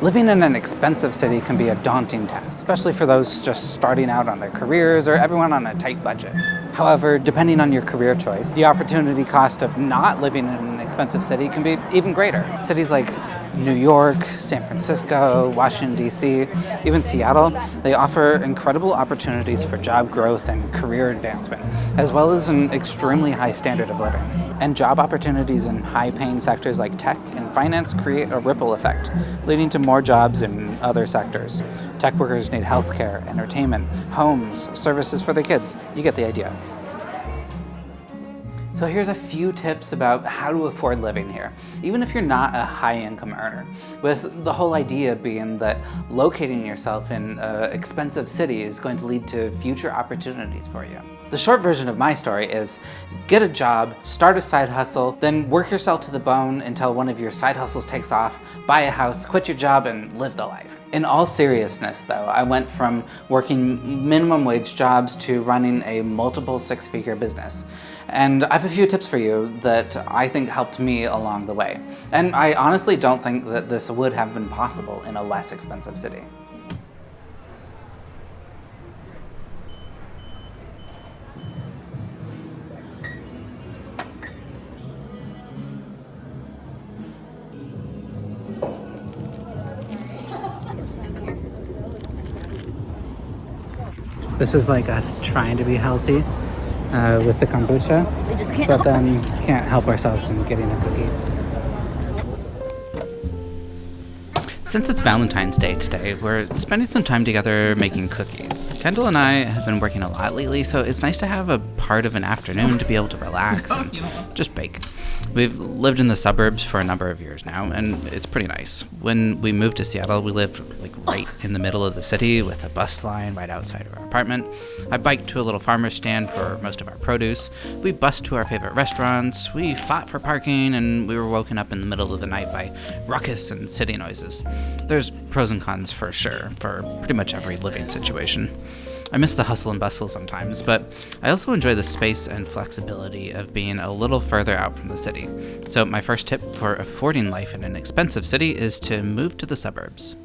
Living in an expensive city can be a daunting task, especially for those just starting out on their careers or everyone on a tight budget. However, depending on your career choice, the opportunity cost of not living in an expensive city can be even greater. Cities like New York, San Francisco, Washington, D.C., even Seattle, they offer incredible opportunities for job growth and career advancement, as well as an extremely high standard of living. And job opportunities in high-paying sectors like tech and finance create a ripple effect, leading to more jobs in other sectors. Tech workers need healthcare, entertainment, homes, services for their kids. You get the idea. So here's a few tips about how to afford living here, even if you're not a high-income earner, with the whole idea being that locating yourself in an expensive city is going to lead to future opportunities for you. The short version of my story is get a job, start a side hustle, then work yourself to the bone until one of your side hustles takes off, buy a house, quit your job, and live the life. In all seriousness though, I went from working minimum wage jobs to running a multiple six-figure business. And I have a few tips for you that I think helped me along the way. And I honestly don't think that this would have been possible in a less expensive city. This is like us trying to be healthy with the kombucha, but then can't help ourselves from getting a cookie. Since it's Valentine's Day today, we're spending some time together making cookies. Kendall and I have been working a lot lately, so it's nice to have a part of an afternoon to be able to relax and just bake. We've lived in the suburbs for a number of years now, and it's pretty nice. When we moved to Seattle, we lived right in the middle of the city with a bus line right outside of our apartment. I biked to a little farmer's stand for most of our produce. We bused to our favorite restaurants. We fought for parking, and we were woken up in the middle of the night by ruckus and city noises. There's pros and cons for sure, for pretty much every living situation. I miss the hustle and bustle sometimes, but I also enjoy the space and flexibility of being a little further out from the city. So my first tip for affording life in an expensive city is to move to the suburbs.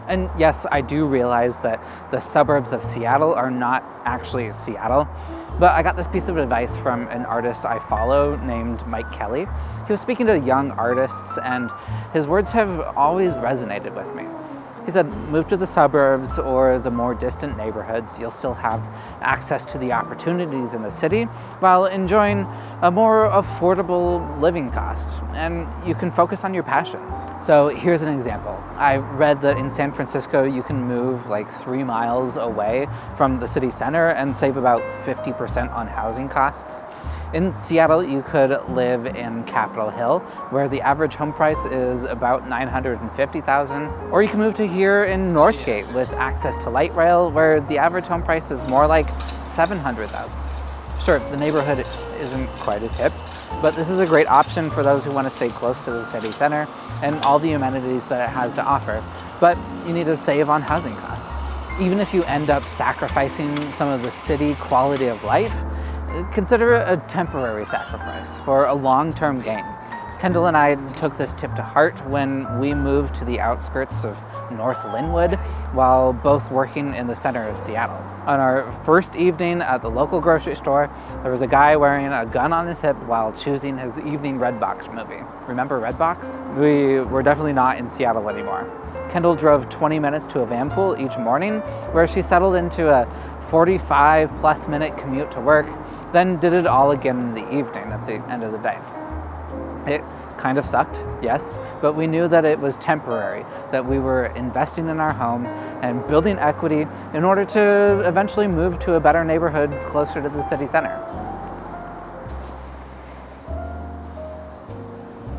And yes, I do realize that the suburbs of Seattle are not actually Seattle, but I got this piece of advice from an artist I follow named Mike Kelly. He was speaking to young artists, and his words have always resonated with me. He said, move to the suburbs or the more distant neighborhoods. You'll still have access to the opportunities in the city while enjoying a more affordable living cost, and you can focus on your passions. So here's an example. I read that in San Francisco, you can move like 3 miles away from the city center and save about 50% on housing costs. In Seattle, you could live in Capitol Hill, where the average home price is about $950,000, or you can move to here in Northgate with access to light rail, where the average home price is more like $700,000. Sure, the neighborhood isn't quite as hip, but this is a great option for those who want to stay close to the city center and all the amenities that it has to offer. But you need to save on housing costs. Even if you end up sacrificing some of the city quality of life, consider it a temporary sacrifice for a long-term gain. Kendall and I took this tip to heart when we moved to the outskirts of North Linwood while both working in the center of Seattle. On our first evening at the local grocery store, there was a guy wearing a gun on his hip while choosing his evening Redbox movie. Remember Redbox? We were definitely not in Seattle anymore. Kendall drove 20 minutes to a van pool each morning, where she settled into a 45+ minute commute to work, then did it all again in the evening at the end of the day. It kind of sucked, yes, but we knew that it was temporary, that we were investing in our home and building equity in order to eventually move to a better neighborhood closer to the city center.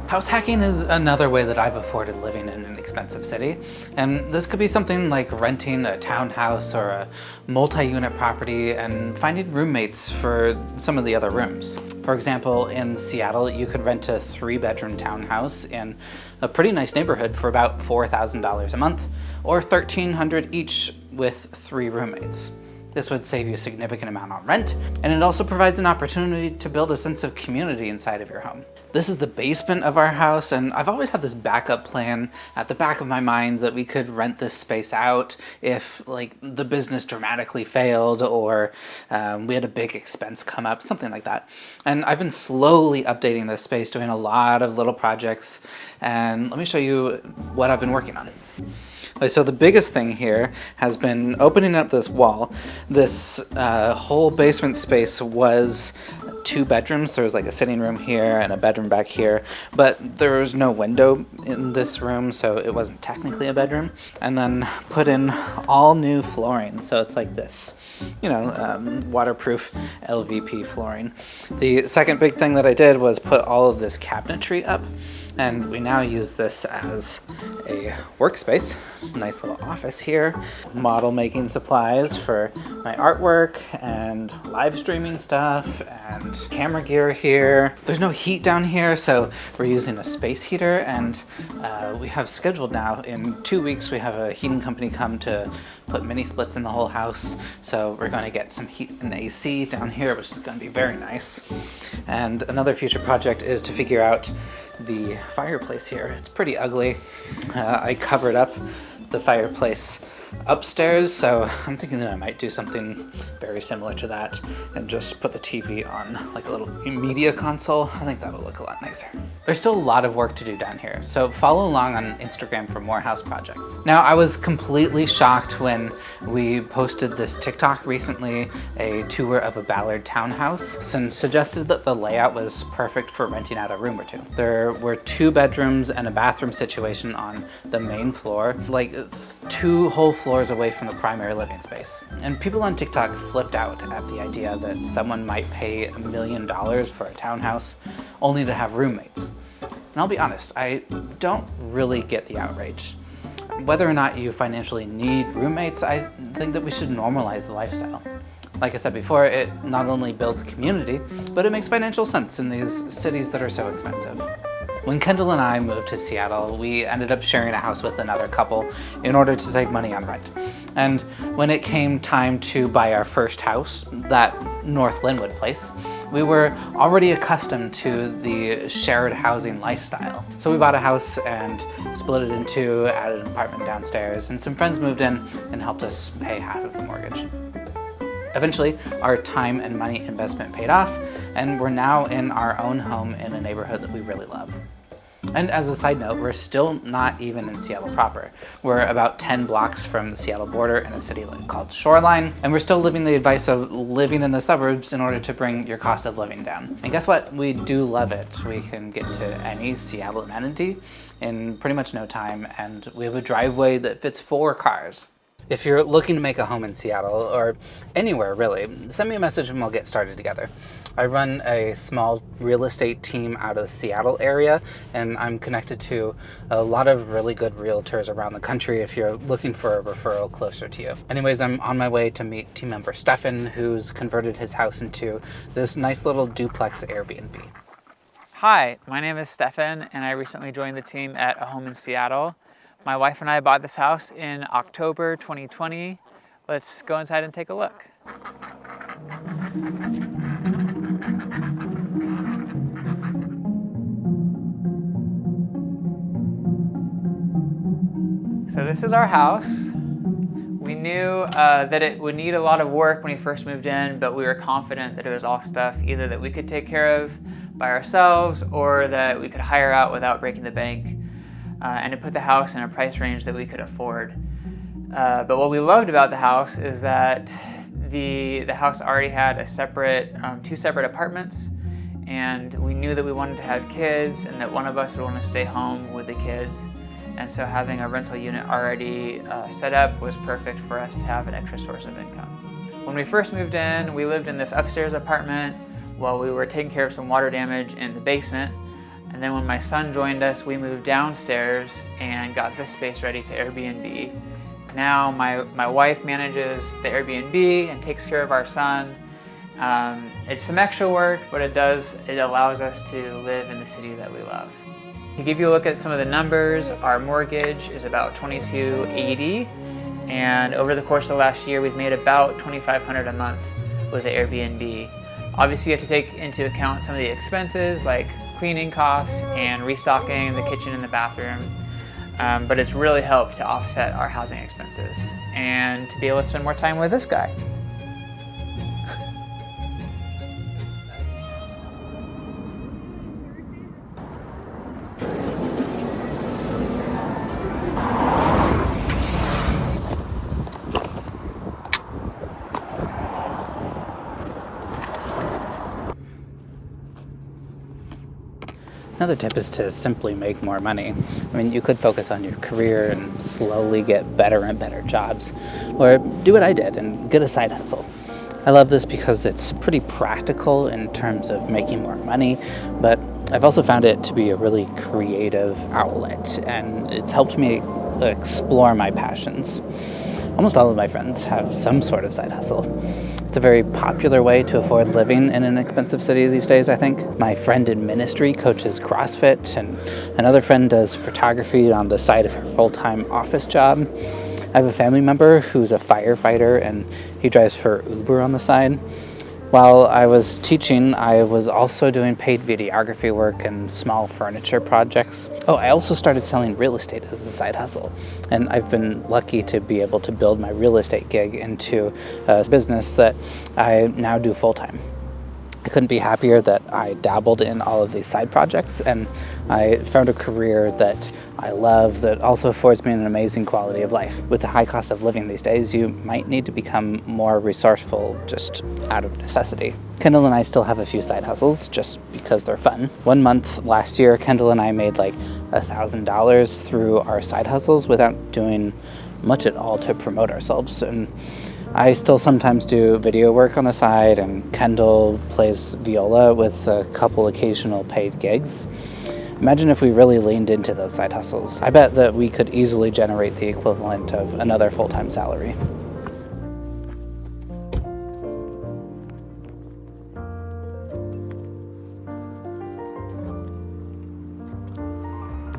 House hacking is another way that I've afforded living in an expensive city, and this could be something like renting a townhouse or a multi-unit property and finding roommates for some of the other rooms. For example, in Seattle, you could rent a 3-bedroom townhouse in a pretty nice neighborhood for about $4,000 a month, or $1,300 each with 3 roommates. This would save you a significant amount on rent, and it also provides an opportunity to build a sense of community inside of your home. This is the basement of our house, and I've always had this backup plan at the back of my mind that we could rent this space out if like the business dramatically failed or we had a big expense come up, something like that. And I've been slowly updating this space, doing a lot of little projects, and let me show you what I've been working on. So the biggest thing here has been opening up this wall. This whole basement space was 2 bedrooms. There was like a sitting room here and a bedroom back here, but there was no window in this room, so it wasn't technically a bedroom. And then put in all new flooring, so it's like this, you know, waterproof LVP flooring. The second big thing that I did was put all of this cabinetry up, and we now use this as a workspace. Nice little office here. Model making supplies for my artwork and live streaming stuff and camera gear here. There's no heat down here, so we're using a space heater, and we have scheduled now in 2 weeks, we have a heating company come to put mini splits in the whole house. So we're going to get some heat and AC down here, which is going to be very nice. And another future project is to figure out the fireplace here. It's pretty ugly. I covered up the fireplace upstairs, so I'm thinking that I might do something very similar to that and just put the TV on like a little media console. I think that would look a lot nicer. There's still a lot of work to do down here, so follow along on Instagram for more house projects. Now, I was completely shocked when we posted this TikTok recently, a tour of a Ballard townhouse, and suggested that the layout was perfect for renting out a room or two. There were 2 bedrooms and a bathroom situation on the main floor, like 2 whole floors away from the primary living space. And people on TikTok flipped out at the idea that someone might pay $1 million for a townhouse only to have roommates. And I'll be honest, I don't really get the outrage. Whether or not you financially need roommates, I think that we should normalize the lifestyle. Like I said before, it not only builds community, but it makes financial sense in these cities that are so expensive. When Kendall and I moved to Seattle, we ended up sharing a house with another couple in order to save money on rent. And when it came time to buy our first house, that North Linwood place, we were already accustomed to the shared housing lifestyle. So we bought a house and split it in 2, added an apartment downstairs, and some friends moved in and helped us pay half of the mortgage. Eventually, our time and money investment paid off, and we're now in our own home in a neighborhood that we really love. And as a side note, we're still not even in Seattle proper. We're about 10 blocks from the Seattle border in a city called Shoreline, and we're still living the advice of living in the suburbs in order to bring your cost of living down. And guess what? We do love it. We can get to any Seattle amenity in pretty much no time, and we have a driveway that fits 4 cars. If you're looking to make a home in Seattle, or anywhere really, send me a message and we'll get started together. I run a small real estate team out of the Seattle area, and I'm connected to a lot of really good realtors around the country if you're looking for a referral closer to you. Anyways, I'm on my way to meet team member Stefan, who's converted his house into this nice little duplex Airbnb. Hi, my name is Stefan, and I recently joined the team at a home in Seattle. My wife and I bought this house in October 2020. Let's go inside and take a look. So this is our house. We knew that it would need a lot of work when we first moved in, but we were confident that it was all stuff either that we could take care of by ourselves or that we could hire out without breaking the bank. And to put the house in a price range that we could afford. But what we loved about the house is that the house already had a separate, 2 separate apartments, and we knew that we wanted to have kids and that one of us would want to stay home with the kids. And so having a rental unit already set up was perfect for us to have an extra source of income. When we first moved in, we lived in this upstairs apartment while we were taking care of some water damage in the basement. And then when my son joined us, we moved downstairs and got this space ready to Airbnb. Now my wife manages the Airbnb and takes care of our son. It's some extra work, but it allows us to live in the city that we love. To give you a look at some of the numbers, our mortgage is about $22.80, And over the course of the last year, we've made about $2,500 a month with the Airbnb. Obviously, you have to take into account some of the expenses like cleaning costs and restocking the kitchen and the bathroom. But it's really helped to offset our housing expenses and to be able to spend more time with this guy. Another tip is to simply make more money. I mean, you could focus on your career and slowly get better and better jobs, or do what I did and get a side hustle. I love this because it's pretty practical in terms of making more money, but I've also found it to be a really creative outlet, and it's helped me explore my passions. Almost all of my friends have some sort of side hustle. It's a very popular way to afford living in an expensive city these days, I think. My friend in ministry coaches CrossFit, and another friend does photography on the side of her full-time office job. I have a family member who's a firefighter, and he drives for Uber on the side. While I was teaching, I was also doing paid videography work and small furniture projects. Oh, I also started selling real estate as a side hustle, and I've been lucky to be able to build my real estate gig into a business that I now do full-time. I couldn't be happier that I dabbled in all of these side projects, and I found a career that I love that also affords me an amazing quality of life. With the high cost of living these days, you might need to become more resourceful just out of necessity. Kendall and I still have a few side hustles just because they're fun. 1 month last year, Kendall and I made like $1,000 through our side hustles without doing much at all to promote ourselves. And I still sometimes do video work on the side, and Kendall plays viola with a couple occasional paid gigs. Imagine if we really leaned into those side hustles. I bet that we could easily generate the equivalent of another full-time salary.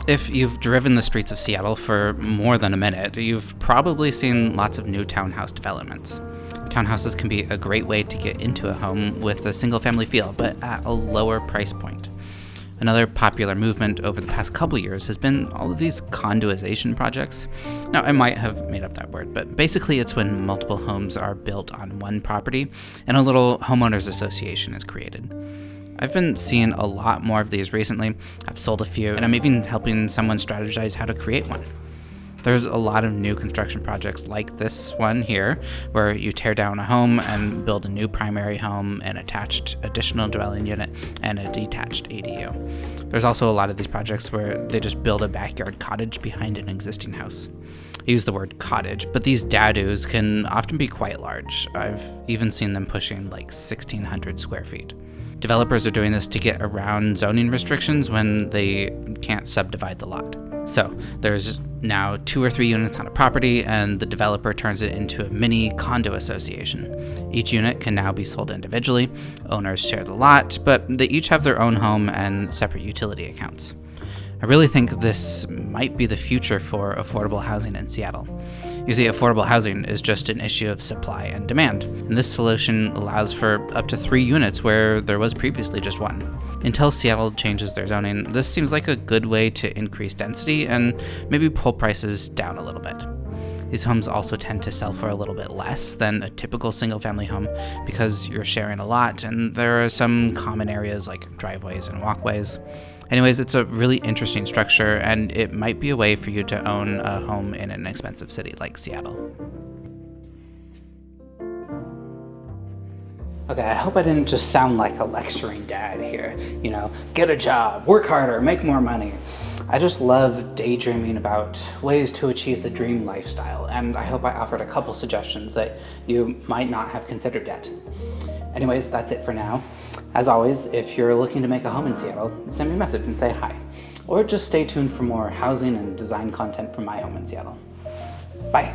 If you've driven the streets of Seattle for more than a minute, you've probably seen lots of new townhouse developments. Townhouses can be a great way to get into a home with a single-family feel, but at a lower price point. Another popular movement over the past couple years has been all of these condoization projects. Now, I might have made up that word, but basically it's when multiple homes are built on one property and a little homeowners association is created. I've been seeing a lot more of these recently. I've sold a few, and I'm even helping someone strategize how to create one. There's a lot of new construction projects like this one here, where you tear down a home and build a new primary home, an attached additional dwelling unit, and a detached ADU. There's also a lot of these projects where they just build a backyard cottage behind an existing house. I use the word cottage, but these dadus can often be quite large. I've even seen them pushing like 1,600 square feet. Developers are doing this to get around zoning restrictions when they can't subdivide the lot. So there's now 2 or 3 units on a property, and the developer turns it into a mini condo association. Each unit can now be sold individually. Owners share the lot, but they each have their own home and separate utility accounts. I really think this might be the future for affordable housing in Seattle. You see, affordable housing is just an issue of supply and demand, and this solution allows for up to 3 units where there was previously just 1. Until Seattle changes their zoning, this seems like a good way to increase density and maybe pull prices down a little bit. These homes also tend to sell for a little bit less than a typical single-family home because you're sharing a lot, and there are some common areas like driveways and walkways. Anyways, it's a really interesting structure, and it might be a way for you to own a home in an expensive city like Seattle. Okay, I hope I didn't just sound like a lecturing dad here. You know, get a job, work harder, make more money. I just love daydreaming about ways to achieve the dream lifestyle, and I hope I offered a couple suggestions that you might not have considered yet. Anyways, that's it for now. As always, if you're looking to make a home in Seattle, send me a message and say hi. Or just stay tuned for more housing and design content from my home in Seattle. Bye.